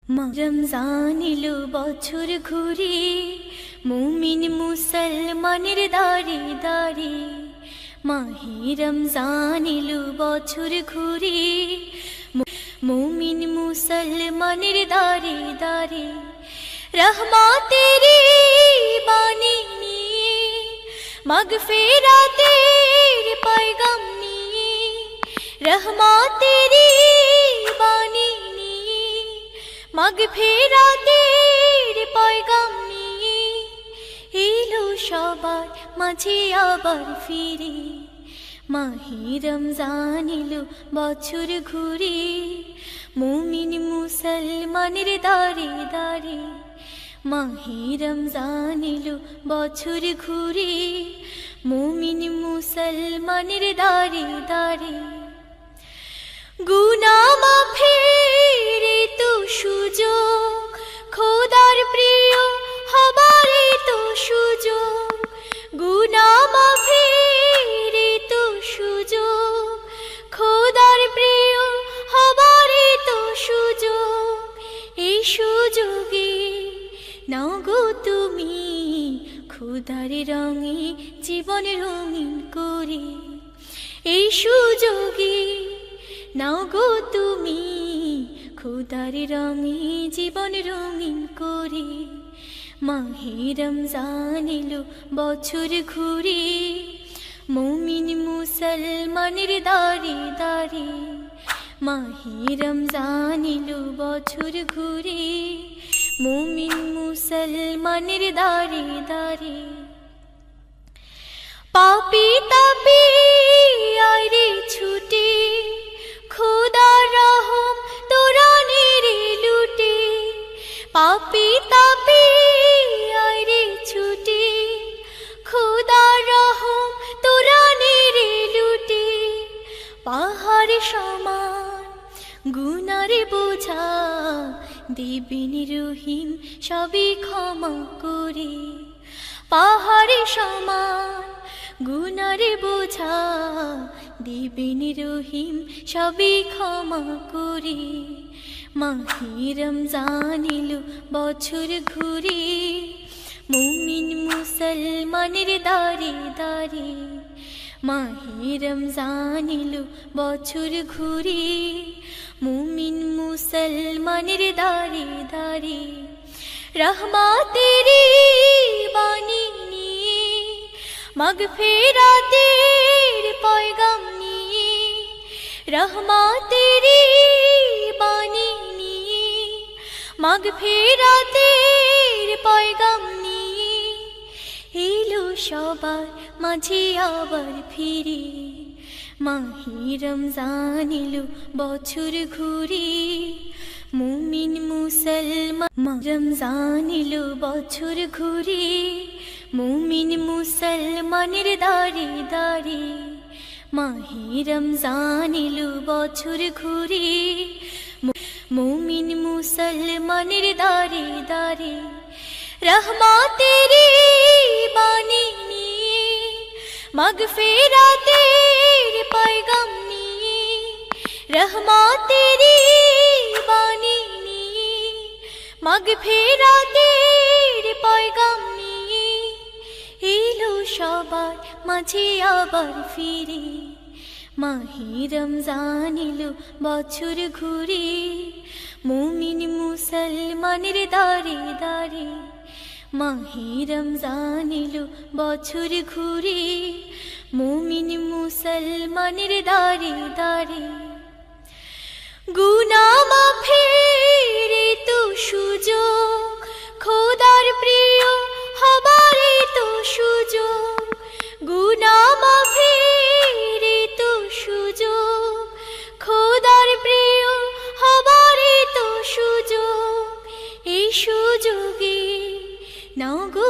রমজান এলো বছর ঘুরে, মুমিন মুসলমানের দাঁড়ে দাঁড়ে। মাহে রমজান এলো বছর ঘুরে, মুমিন মুসলমানের দাঁড়ে দাঁড়ে। রহমতেরি বাণী নিয়ে, মাগফিরাতের পয়গাম নিয়ে, রহমতেরি বাণী নিয়ে, মাগফিরাতের পয়গাম নিয়ে এলো সবার মাঝে আবার ফিরে। মাহে রমজান এলো বছর ঘুরে, মুমিন মুসলমানের দাঁড়ে দাঁড়ে। মাহে রমজান এলো বছর ঘুরে, মুমিন মুসলমানের দাঁড়ে দাঁড়ে। গুনাহ মাফের তো সুযোগ, খোদার প্রিয় হবার তো সুযোগ। গুনাহ মাফের তো সুযোগ, খোদার প্রিয় হবার তো সুযোগ। এই সুযোগে নাও গো তুমি খোদার রঙে জীবন রঙিন করে। এই সুযোগে নাও গো তুমি খোদার রঙে জীবন রঙিন করে। মাহে রমজান এলো বছর ঘুরে, মুমিন মুসলমানের দাঁড়ে দাঁড়ে। মাহে রমজান এলো বছর ঘুরে, মুমিন মুসলমানের দাঁড়ে দাঁড়ে। পাপী তাপী আইরে ছুটে, খোদার রহম তোরা নেড়ে লুটে। পাপী তাপী আইরে ছুটে, খোদার রহম তোরা নেড়ে লুটে। পাহাড় সমান গুনার বোঝা দিবেন রহিম সবই ক্ষমা করে। পাহাড় সমান গুনার বোঝা দিবেন রহিম সবই ক্ষমা করে। মাহে রমজান এলো বছর ঘুরে, মুমিন মুসলমানের দাঁড়ে দাঁড়ে। মাহে রমজান এলো বছর ঘুরে, মুমিন মুসলমানের দাঁড়ে দাঁড়ে। রহমতেরি বাণী নিয়ে, মাগফিরাতের পয়গাম নিয়ে, রহমতেরি বাণী নিয়ে, মাগফিরাতের পয়গাম নিয়ে এলো সবার মাঝে আবার ফিরে। মাহে রমজান এলো বছর ঘুরে, মুমিন মুসলমান। রমজান এলো বছর ঘুরে, মুমিন মুসলমানের দাঁড়ে দাঁড়ে। মাহে রমজান এলো বছর ঘুরে, মুমিন মুসলমানের দাঁড়ে দাঁড়ে। রহমতেরি বাণী নিয়ে, মাগফিরাতের পয়গাম নিয়ে, রহমতেরি বাণী নিয়ে, মাগফিরাতের পয়গাম নিয়ে এলো সবার মাঝে আবার ফিরে। মাহে রমজান এলো বছর ঘুরে, মুমিন মুসলমানের দাঁড়ে দাঁড়ে। মাহে রমজান এলো বছর ঘুরে, মুমিন মুসলমানের দাঁড়ে দাঁড়ে। গুনাহ মাফের তো সুযোগ, খোদার প্রিয় হবার তো সুযোগ। গুনাহ মাফের তো সুযোগ, খোদার প্রিয় হবার তো সুযোগ। এই সুযোগে নাও গো